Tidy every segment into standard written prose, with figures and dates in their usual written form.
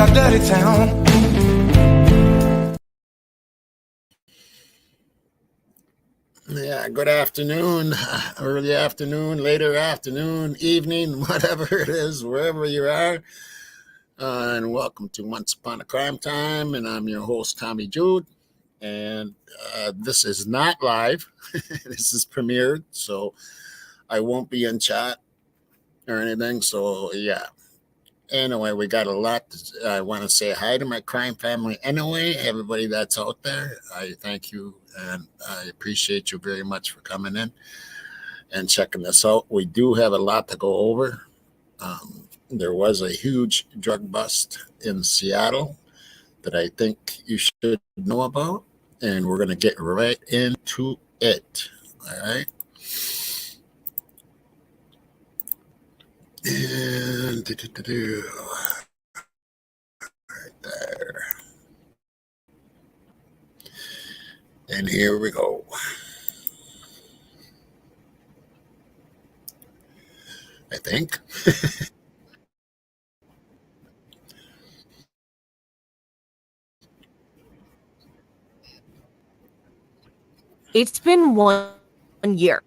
that dirty town. Yeah, good afternoon, early afternoon, later afternoon, evening, whatever it is, wherever you are. And welcome to Once Upon a Crime Time. And I'm your host, Tommy Jude. And this is not live. This is premiered, so I won't be in chat or anything. So, yeah. Anyway, we got a lot. I want to say hi to my crime family. Anyway, everybody that's out there, I thank you and I appreciate you very much for coming in. and checking this out. We do have a lot to go over. There was a huge drug bust in Seattle that I think you should know about, and we're going to get right into it. All right. And right there. And here we go. I think. It's been 1 year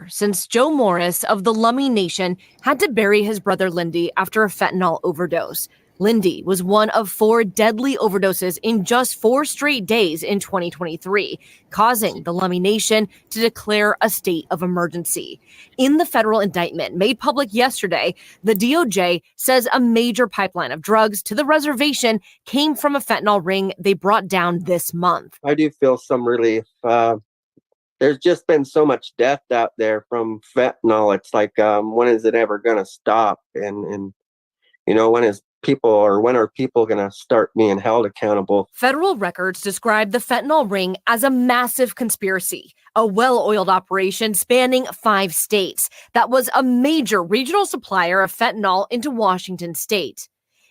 since Joe Morris of the Lummi Nation had to bury his brother Lindy after a fentanyl overdose. Lindy was one of 4 deadly overdoses in just 4 straight days in 2023, causing the Lummi Nation to declare a state of emergency. In the federal indictment made public yesterday, the DOJ says a major pipeline of drugs to the reservation came from a fentanyl ring they brought down this month. I do feel some relief. There's just been so much death out there from fentanyl. It's like, when is it ever going to stop? And when are people going to start being held accountable? Federal records describe the fentanyl ring as a massive conspiracy, a well-oiled operation spanning 5 states that was a major regional supplier of fentanyl into Washington state.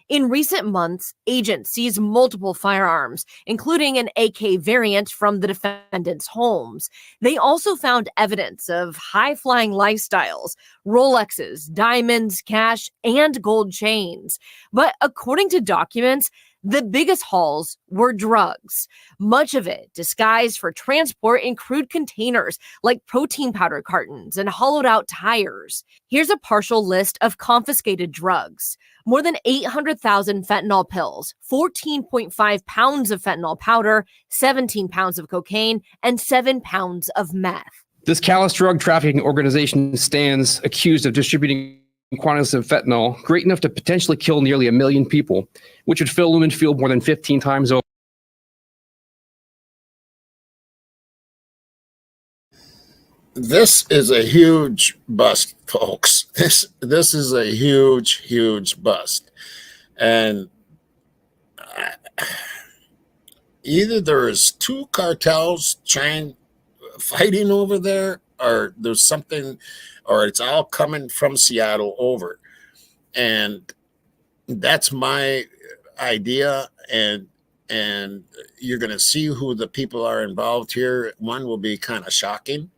In recent months, agents seized multiple firearms, including an AK variant from the defendants' homes. They also found evidence of high-flying lifestyles, Rolexes, diamonds, cash, and gold chains. But according to documents, the biggest hauls were drugs, much of it disguised for transport in crude containers like protein powder cartons and hollowed out tires. Here's a partial list of confiscated drugs. More than 800,000 fentanyl pills, 14.5 pounds of fentanyl powder, 17 pounds of cocaine, and 7 pounds of meth. This callous drug trafficking organization stands accused of distributing quantities of fentanyl great enough to potentially kill nearly 1 million people, which would fill Lumen Field more than 15 times over. This is a huge bust, folks. This is a huge bust. And either there's 2 cartels fighting over there, or there's something, or it's all coming from Seattle over. And that's my idea. And you're going to see who the people are involved here. One will be kind of shocking.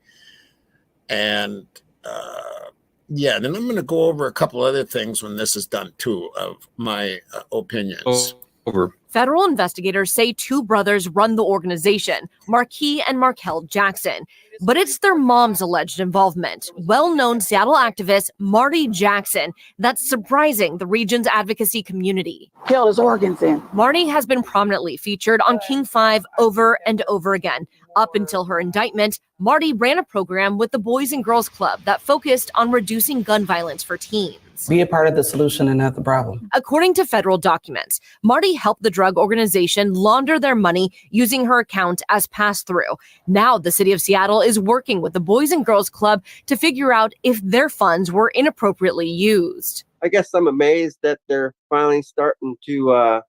And then I'm going to go over a couple other things when this is done too, of my opinions. Over. Federal investigators say 2 brothers run the organization, Marquis and Markel Jackson. But it's their mom's alleged involvement, well-known Seattle activist Marty Jackson, that's surprising the region's advocacy community. Killed his organs in. Marty has been prominently featured on King 5 over and over again. Up until her indictment, Marty ran a program with the Boys and Girls Club that focused on reducing gun violence for teens. Be a part of the solution and not the problem. According to federal documents, Marty helped the drug organization launder their money using her account as pass-through. Now the city of Seattle is working with the Boys and Girls Club to figure out if their funds were inappropriately used. I guess I'm amazed that they're finally starting to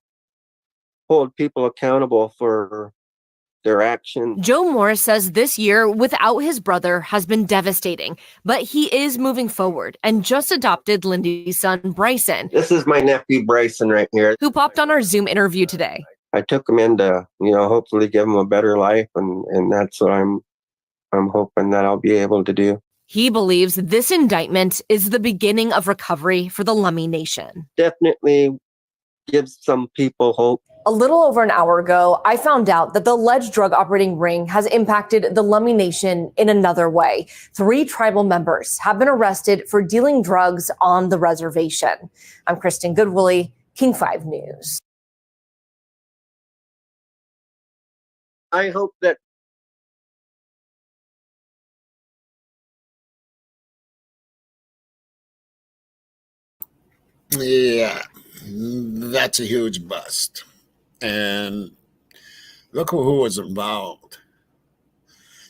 hold people accountable for their actions. Joe Morris says this year without his brother has been devastating, but he is moving forward and just adopted Lindy's son, Bryson. This is my nephew, Bryson, right here. Who popped on our Zoom interview today. I took him in to, hopefully give him a better life, and that's what I'm hoping that I'll be able to do. He believes this indictment is the beginning of recovery for the Lummi Nation. Definitely gives some people hope. A little over an hour ago, I found out that the alleged drug operating ring has impacted the Lummi Nation in another way. 3 tribal members have been arrested for dealing drugs on the reservation. I'm Kristen Goodwillie, King 5 News. I hope that Yeah, that's a huge bust. And look who was involved.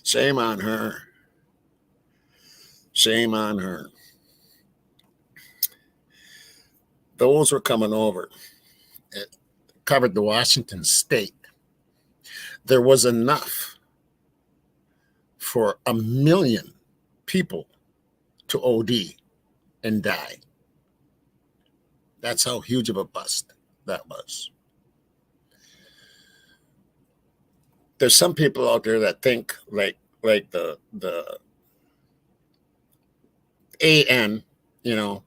Shame on her. Shame on her. Those were coming over. It covered the Washington state. There was enough for 1 million people to OD and die. That's how huge of a bust that was. There's some people out there that think like the AN, you know,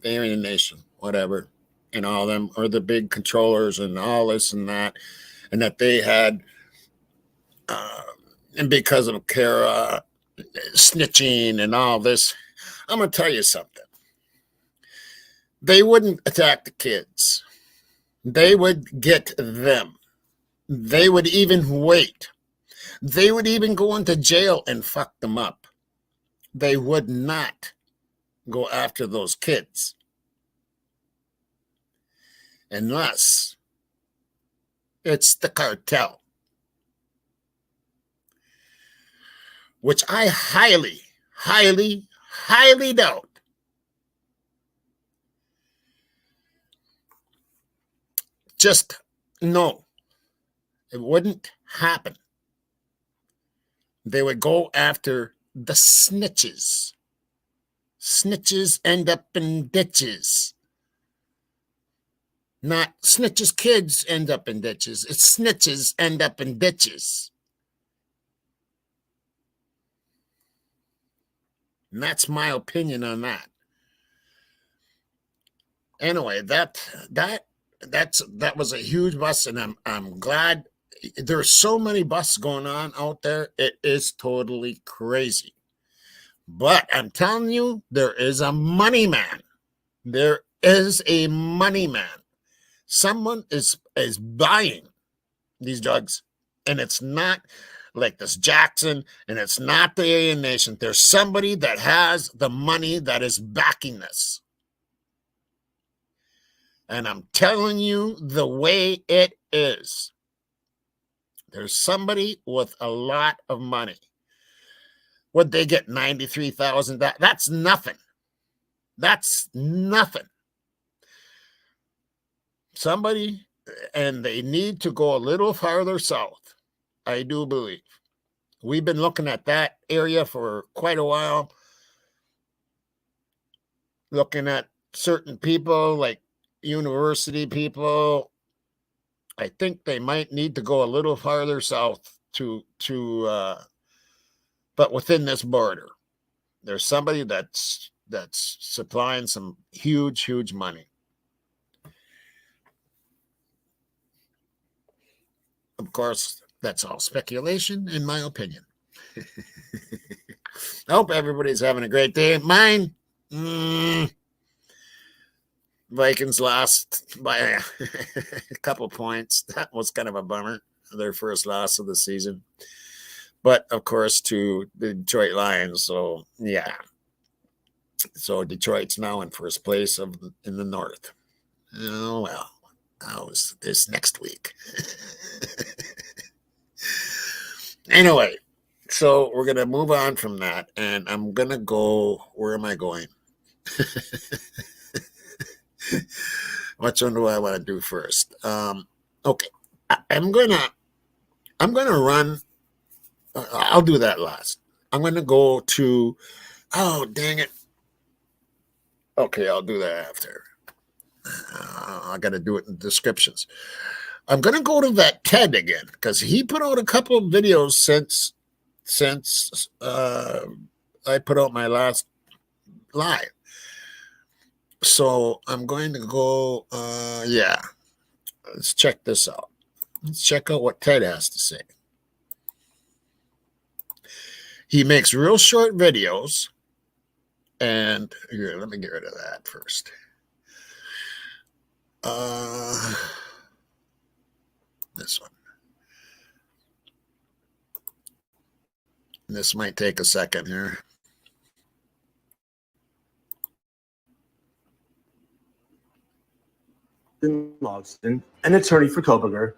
the Aryan Nation, whatever, and all them, or the big controllers and all this and that they had, and because of Kara snitching and all this, I'm going to tell you something. They wouldn't attack the kids. They would get them. They would even wait. They would even go into jail and fuck them up. They would not go after those kids unless it's the cartel, which I highly, highly, highly doubt. Just no, it wouldn't happen. They would go after the snitches. Snitches end up in ditches. Not snitches' kids end up in ditches. It's snitches end up in ditches. And that's my opinion on that. Anyway, that was a huge bust, and I'm glad. There's so many busts going on out there. It is totally crazy. But I'm telling you, there is a money man. There is a money man. Someone is buying these drugs, and it's not like this Jackson, and it's not the Aryan Nation. There's somebody that has the money that is backing this. And I'm telling you the way it is. There's somebody with a lot of money. Would they get $93,000? That's nothing. That's nothing. Somebody, and they need to go a little farther south, I do believe. We've been looking at that area for quite a while, looking at certain people like university people. I think they might need to go a little farther south but within this border, there's somebody that's supplying some huge money. Of course, that's all speculation, in my opinion. I hope everybody's having a great day. Mine, Vikings lost by a couple points. That was kind of a bummer. Their first loss of the season. But, of course, to the Detroit Lions. So, yeah. So, Detroit's now in first place in the North. Oh, well. How's this next week? Anyway, so we're going to move on from that. And I'm going to go, where am I going? Which one do I want to do first? Okay, I'm gonna run. I'll do that last. I'm gonna go to. Oh, dang it. Okay, I'll do that after. I got to do it in descriptions. I'm gonna go to that Ted again because he put out a couple of videos since I put out my last live. So I'm going to go, yeah, let's check this out. Let's check out what Ted has to say. He makes real short videos. And here, let me get rid of that first. This one. This might take a second here. Logston, an attorney for Koberger.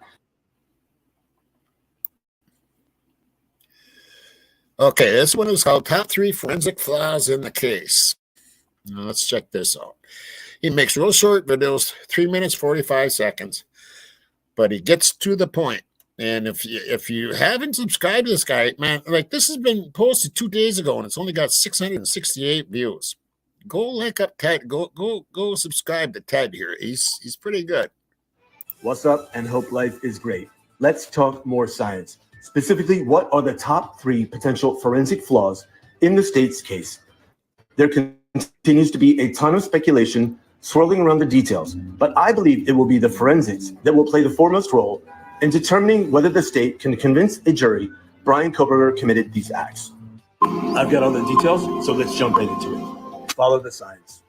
Okay, this one is called Top 3 Forensic Flaws in the Case. Now let's check this out. He makes real short videos, 3 minutes, 45 seconds, but he gets to the point. And if you haven't subscribed to this guy, man, like this has been posted 2 days ago and it's only got 668 views. Go link up Ted. Go subscribe to Ted here. He's pretty good. What's up, and hope life is great. Let's talk more science. Specifically, what are the top 3 potential forensic flaws in the state's case? There continues to be a ton of speculation swirling around the details, but I believe it will be the forensics that will play the foremost role in determining whether the state can convince a jury Bryan Kohberger committed these acts. I've got all the details, so let's jump right into it. Follow the science.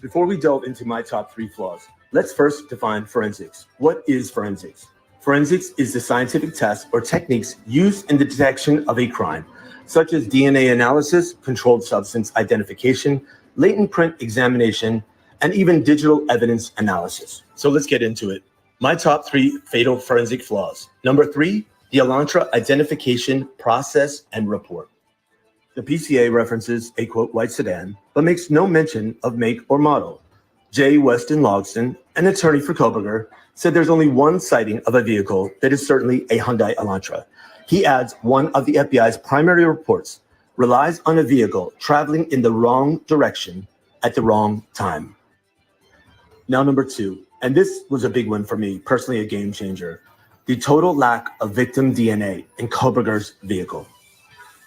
Before we delve into my top 3 flaws, let's first define forensics. What is forensics? Forensics is the scientific tests or techniques used in the detection of a crime, such as DNA analysis, controlled substance identification, latent print examination, and even digital evidence analysis. So let's get into it. My top 3 fatal forensic flaws. Number 3, the Elantra identification process and report. The PCA references a, quote, white sedan, but makes no mention of make or model. J. Weston Logston, an attorney for Kohberger, said there's only one sighting of a vehicle that is certainly a Hyundai Elantra. He adds one of the FBI's primary reports relies on a vehicle traveling in the wrong direction at the wrong time. Now, number 2, and this was a big one for me, personally a game changer, the total lack of victim DNA in Kohberger's vehicle.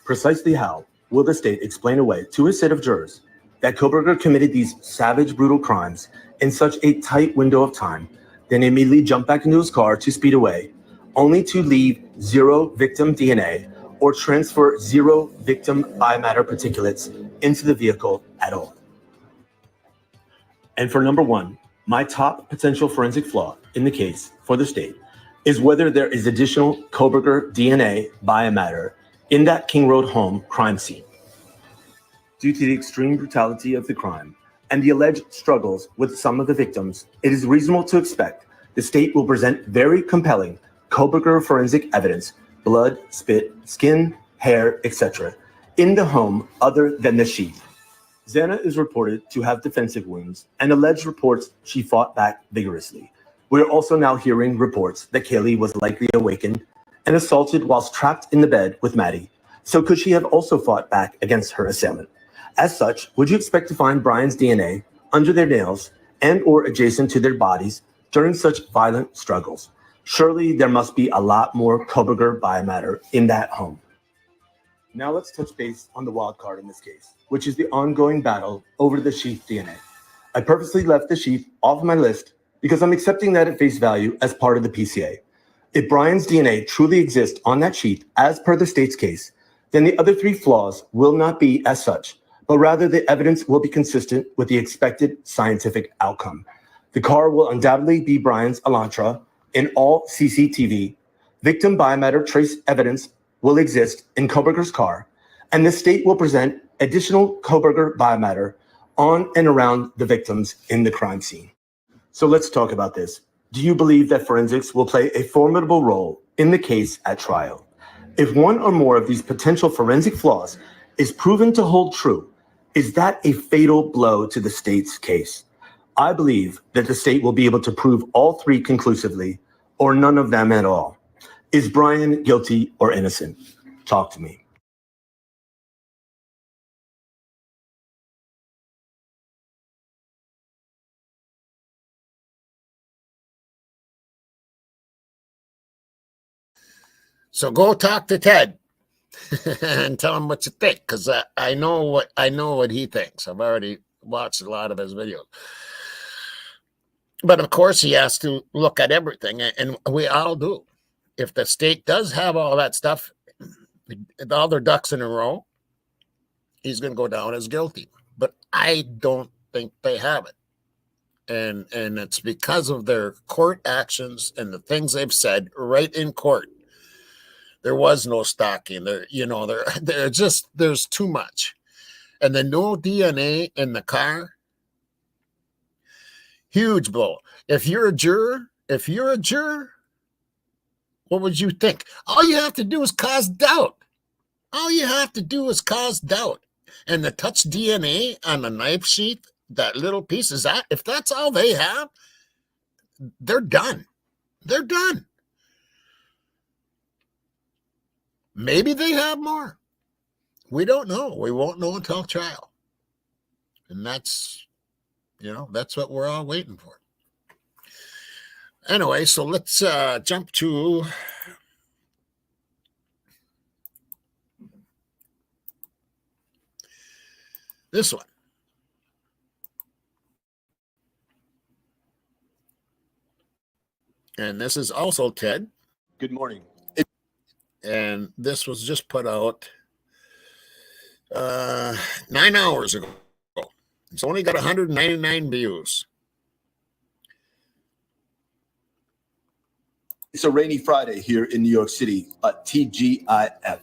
Precisely how will the state explain away to a set of jurors that Kohberger committed these savage, brutal crimes in such a tight window of time, then immediately jumped back into his car to speed away, only to leave 0 victim DNA or transfer 0 victim biomatter particulates into the vehicle at all? And for number 1, my top potential forensic flaw in the case for the state is whether there is additional Kohberger DNA biomatter in that King Road home crime scene. Due to the extreme brutality of the crime and the alleged struggles with some of the victims, it is reasonable to expect the state will present very compelling Kohberger forensic evidence, blood, spit, skin, hair, etc., in the home other than the sheath. Xana is reported to have defensive wounds and alleged reports she fought back vigorously. We're also now hearing reports that Kaylee was likely awakened and assaulted whilst trapped in the bed with Maddie. So could she have also fought back against her assailant? As such, would you expect to find Bryan's DNA under their nails and or adjacent to their bodies during such violent struggles? Surely there must be a lot more Kohberger biomatter in that home. Now let's touch base on the wild card in this case, which is the ongoing battle over the sheath DNA. I purposely left the sheath off my list because I'm accepting that at face value as part of the PCA. If Bryan's DNA truly exists on that sheath as per the state's case, then the other 3 flaws will not be as such, but rather the evidence will be consistent with the expected scientific outcome. The car will undoubtedly be Bryan's Elantra in all CCTV. Victim biomatter trace evidence will exist in Kohberger's car, and the state will present additional Kohberger biomatter on and around the victims in the crime scene. So let's talk about this. Do you believe that forensics will play a formidable role in the case at trial? If one or more of these potential forensic flaws is proven to hold true, is that a fatal blow to the state's case? I believe that the state will be able to prove all 3 conclusively, or none of them at all. Is Bryan guilty or innocent? Talk to me. So go talk to Ted and tell him what you think, because I know what he thinks. I've already watched a lot of his videos. But of course, he has to look at everything, and we all do. If the state does have all that stuff, all their ducks in a row, he's going to go down as guilty. But I don't think they have it. And it's because of their court actions and the things they've said right in court. There was no stalking. There's too much. And the no DNA in the car, huge blow. If you're a juror, what would you think? All you have to do is cause doubt. All you have to do is cause doubt. And the touch DNA on the knife sheath, that little piece, is that, if that's all they have, they're done. They're done. Maybe they have more. We don't know. We won't know until trial. And that's what we're all waiting for. Anyway, so let's jump to this one. And this is also Ted. Good morning. And this was just put out 9 hours ago. It's only got 199 views. It's a rainy Friday here in New York City at TGIF.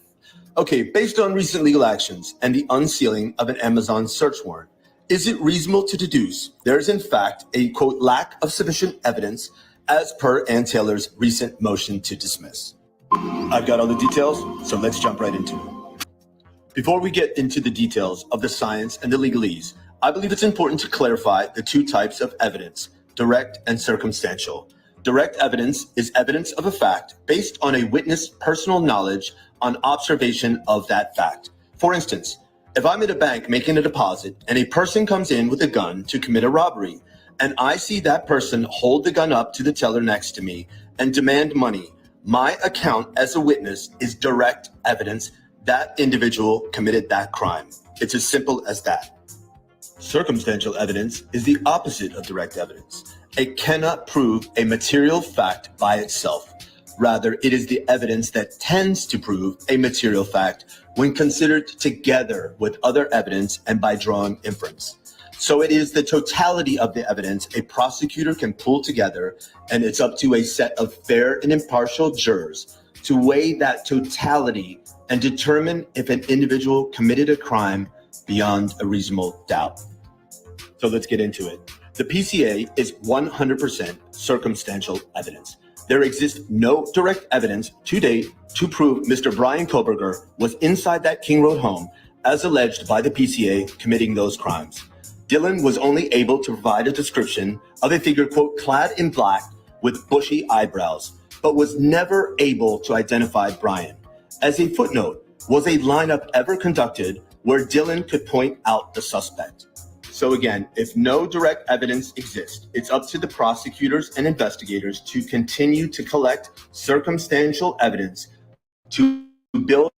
Okay, based on recent legal actions and the unsealing of an Amazon search warrant, is it reasonable to deduce there is in fact a, quote, lack of sufficient evidence as per Ann Taylor's recent motion to dismiss? I've got all the details, so let's jump right into it. Before we get into the details of the science and the legalese, I believe it's important to clarify the two types of evidence, direct and circumstantial. Direct evidence is evidence of a fact based on a witness' personal knowledge on observation of that fact. For instance, if I'm at a bank making a deposit and a person comes in with a gun to commit a robbery, and I see that person hold the gun up to the teller next to me and demand money, my account as a witness is direct evidence that individual committed that crime. It's as simple as that. Circumstantial evidence is the opposite of direct evidence. It cannot prove a material fact by itself. Rather, it is the evidence that tends to prove a material fact when considered together with other evidence and by drawing inference. So it is the totality of the evidence a prosecutor can pull together, and it's up to a set of fair and impartial jurors to weigh that totality and determine if an individual committed a crime beyond a reasonable doubt. So let's get into it. The PCA is 100% circumstantial evidence. There exists no direct evidence to date to prove Mr. Brian Koberger was inside that King Road home, as alleged by the PCA, committing those crimes. Dylan was only able to provide a description of a figure, quote, clad in black with bushy eyebrows, but was never able to identify Brian. As a footnote, was a lineup ever conducted where Dylan could point out the suspect? So again, if no direct evidence exists, it's up to the prosecutors and investigators to continue to collect circumstantial evidence to build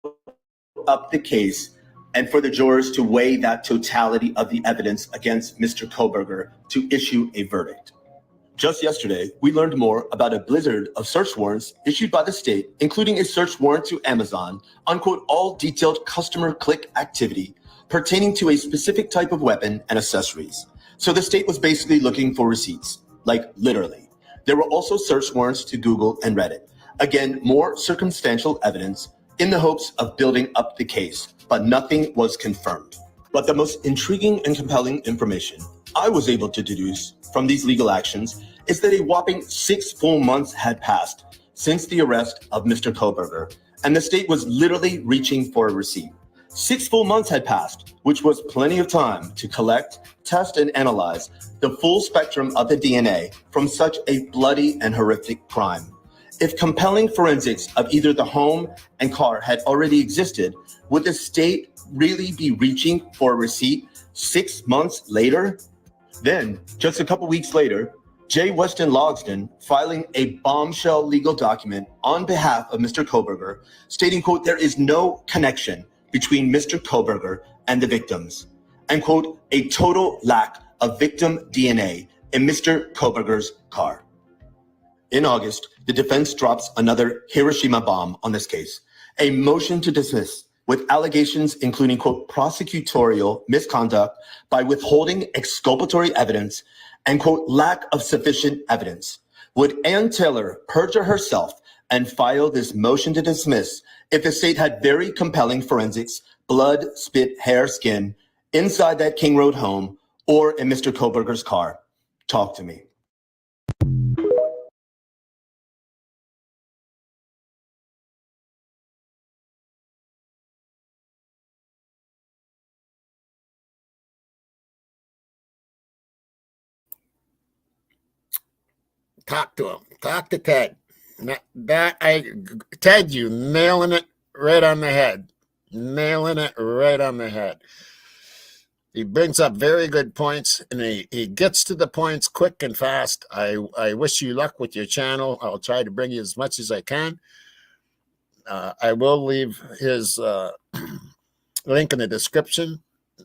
up the case and for the jurors to weigh that totality of the evidence against Mr. Koberger to issue a verdict. Just yesterday, we learned more about a blizzard of search warrants issued by the state, including a search warrant to Amazon on, quote, all detailed customer click activity pertaining to a specific type of weapon and accessories. So the state was basically looking for receipts, like literally. There were also search warrants to Google and Reddit. Again, more circumstantial evidence in the hopes of building up the case, but nothing was confirmed. But the most intriguing and compelling information I was able to deduce from these legal actions is that a whopping 6 full months had passed since the arrest of Mr. Koberger, and the state was literally reaching for a receipt. 6 full months had passed, which was plenty of time to collect, test, and analyze the full spectrum of the DNA from such a bloody and horrific crime. If compelling forensics of either the home and car had already existed, would the state really be reaching for a receipt 6 months later? Then, just a couple weeks later, J. Weston Logsdon filing a bombshell legal document on behalf of Mr. Koberger, stating, quote, there is no connection between Mr. Koberger and the victims, and, quote, a total lack of victim DNA in Mr. Koberger's car. In August, the defense drops another Hiroshima bomb on this case, a motion to dismiss with allegations including, quote, prosecutorial misconduct by withholding exculpatory evidence and, quote, lack of sufficient evidence. Would Ann Taylor perjure herself and file this motion to dismiss if the state had very compelling forensics, blood, spit, hair, skin, inside that King Road home or in Mr. Koberger's car? Talk to me. talk to him. Talk to Ted. Ted, you nailing it right on the head. Nailing it right on the head. He brings up very good points, and he gets to the points quick and fast. I wish you luck with your channel. I'll try to bring you as much as I can. I will leave his link in the description.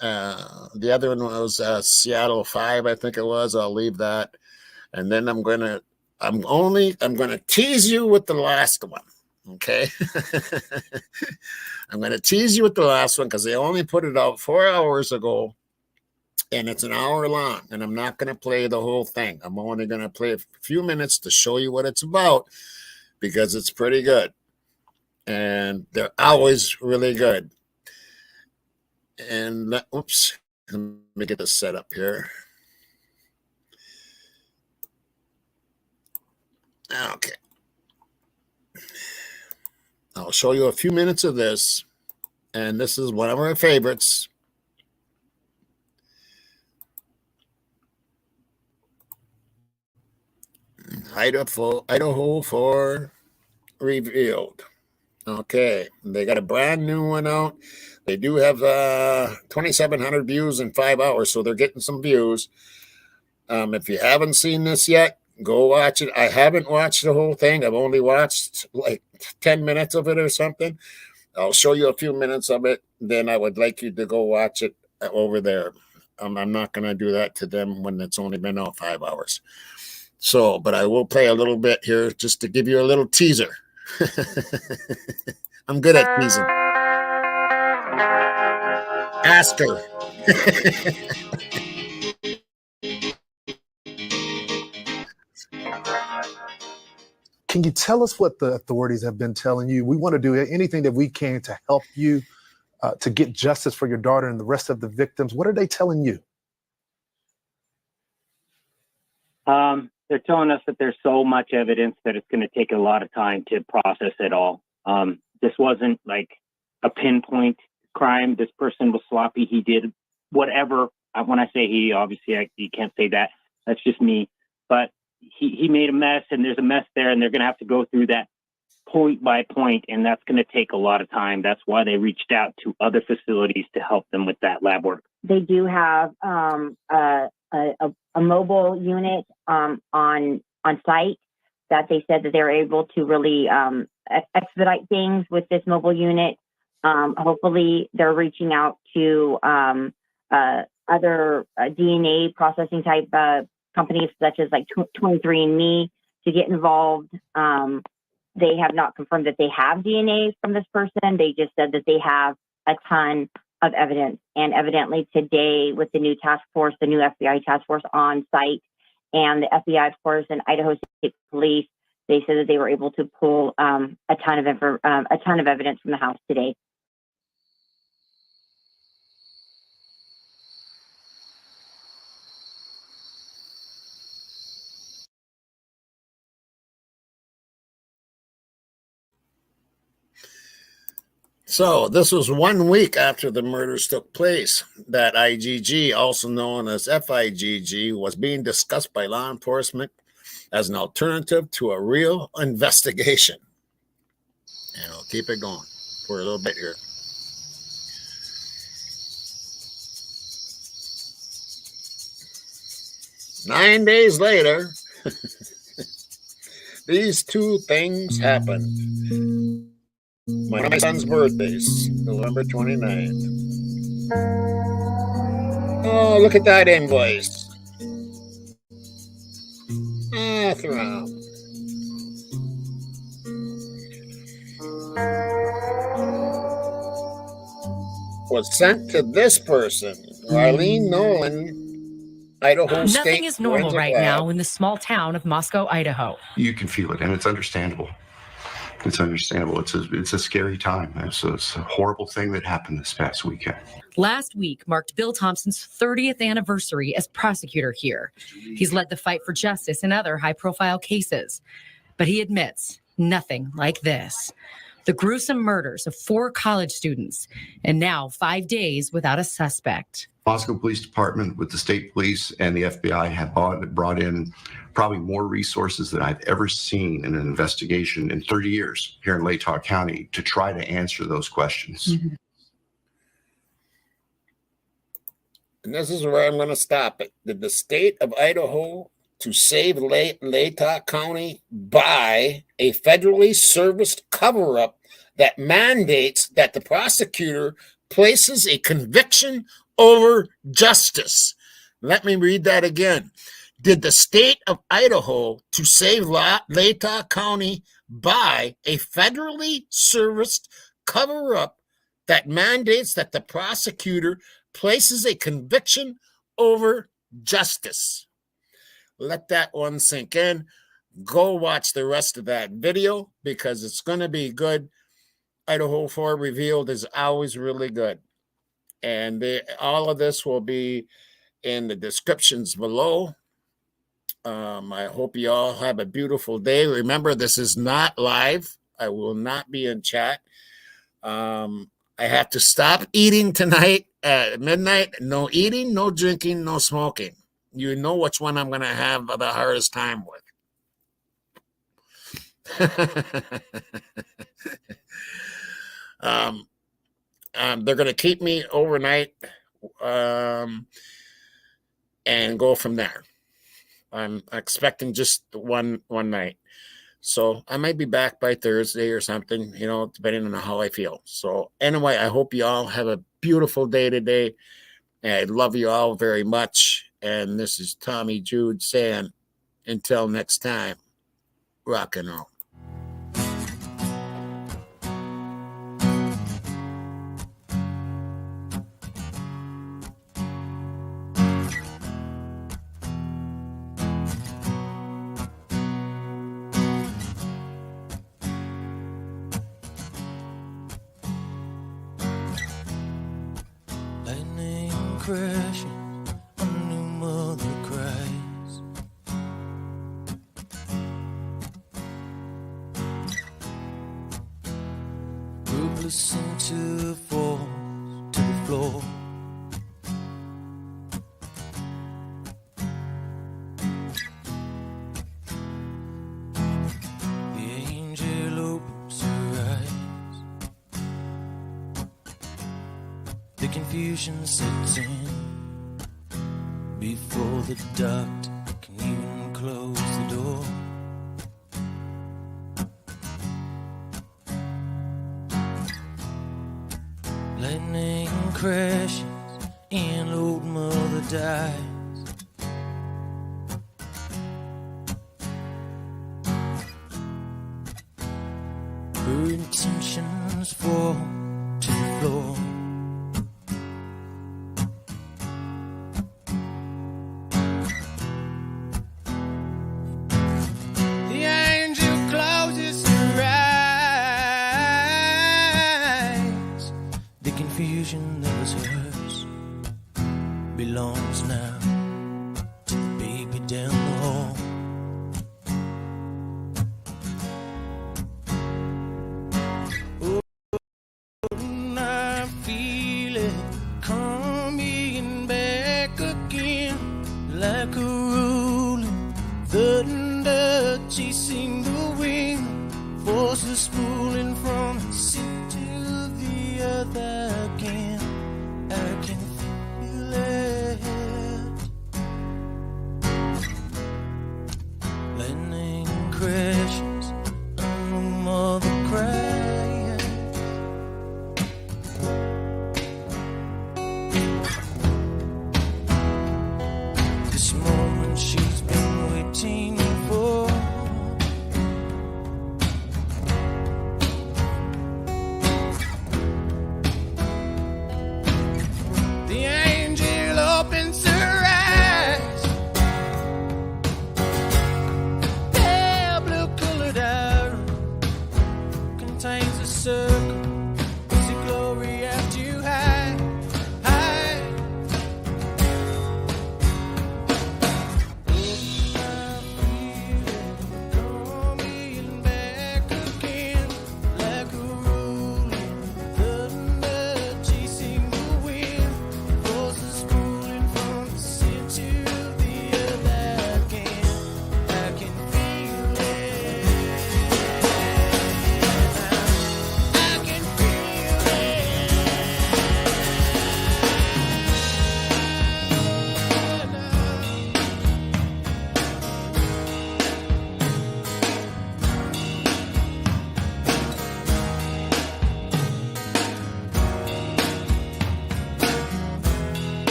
The other one was Seattle 5, I think it was. I'll leave that. And then I'm gonna tease you with the last one. Okay. I'm gonna tease you with the last one because they only put it out 4 hours ago, and it's an hour long, and I'm not gonna play the whole thing. I'm only gonna play a few minutes to show you what it's about because it's pretty good. And they're always really good. And oops, let me get this set up here. Okay. I'll show you a few minutes of this, and this is one of our favorites. Idaho 4 revealed. Okay, they got a brand new one out. They do have 2,700 views in 5 hours, so they're getting some views. If you haven't seen this yet, go watch it. I haven't watched the whole thing. I've only watched like 10 minutes of it or something. I'll show you a few minutes of it. Then I would like you to go watch it over there. I'm not going to do that to them when it's only been out 5 hours. So, but I will play a little bit here just to give you a little teaser. I'm good at teasing. Ask her. Can you tell us what the authorities have been telling you? We want to do anything that we can to help you to get justice for your daughter and the rest of the victims. What are they telling you? They're telling us that there's so much evidence that it's going to take a lot of time to process it all. This wasn't like a pinpoint crime. This person was sloppy. He did whatever. When I say he, obviously you can't say that. That's just me. But he made a mess, and there's a mess there, and they're going to have to go through that point by point, and that's going to take a lot of time. That's why they reached out to other facilities to help them with that lab work. They do have a mobile unit on site that they said that they're able to really expedite things with this mobile unit. Hopefully, they're reaching out to other DNA processing type companies such as like 23andMe to get involved. They have not confirmed that they have DNA from this person. They just said that they have a ton of evidence. And evidently today with the new task force, the new FBI task force on site, and the FBI, of course, and Idaho State Police, they said that they were able to pull a ton of evidence from the house today. So this was 1 week after the murders took place that IGG, also known as FIGG, was being discussed by law enforcement as an alternative to a real investigation. And I'll keep it going for a little bit here. Nine days later, these two things happened. My son's birthday's November 29th. Oh, look at that invoice. Throughout. Was sent to this person, Arlene Nolan, Idaho State. Nothing is normal right now in the small town of Moscow, Idaho. You can feel it, and it's understandable. It's understandable. It's a scary time. It's a horrible thing that happened this past weekend. Last week marked Bill Thompson's 30th anniversary as prosecutor here. He's led the fight for justice in other high-profile cases. But he admits nothing like this. the gruesome murders of 4 college students, and now 5 days without a suspect. Moscow Police Department with the state police and the FBI have brought in probably more resources than I've ever seen in an investigation in 30 years here in Latah County to try to answer those questions. Mm-hmm. And this is where I'm going to stop it. Did the state of Idaho to save Latah County buy a federally serviced cover-up that mandates that the prosecutor places a conviction over justice? Let me read that again. Did the state of Idaho to save Latah County buy a federally serviced cover-up that mandates that the prosecutor places a conviction over justice? Let that one sink in. Go watch the rest of that video because it's going to be good. Idaho 4 Revealed is always really good. And all of this will be in the descriptions below. I hope you all have a beautiful day. Remember, this is not live. I will not be in chat. I have to stop eating tonight at midnight. No eating, no drinking, no smoking. You know which one I'm going to have the hardest time with. They're going to keep me overnight and go from there. I'm expecting just one night. So I might be back by Thursday or something, depending on how I feel. So anyway, I hope you all have a beautiful day today. I love you all very much. And this is Tommy Jude saying, until next time, rock and roll. Lightning crashing. Listen to the fall to the floor. The angel opens her eyes. The confusion sets in before the doctor can even close the door. Lightning crashes and old mother dies. Her intentions fall to the floor. The angel closes her eyes. The confusion that was hers belongs now to the baby down the hall. Oh, I feel it coming back again, like a rolling thunder chasing the wind, forces pulling from the city to the other. I can feel it.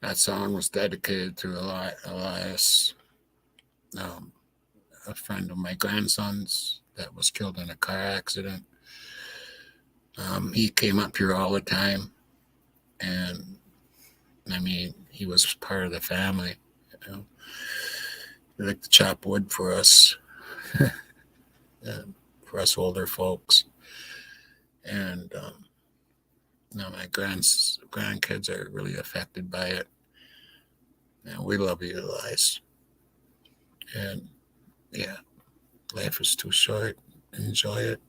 That song was dedicated to Elias, a friend of my grandson's that was killed in a car accident. He came up here all the time, and I mean, he was part of the family. You know, he liked to chop wood for us, for us older folks, and my grandkids are really affected by it. And we love you, Elias. And yeah, life is too short. Enjoy it.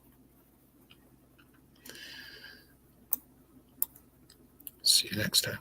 See you next time.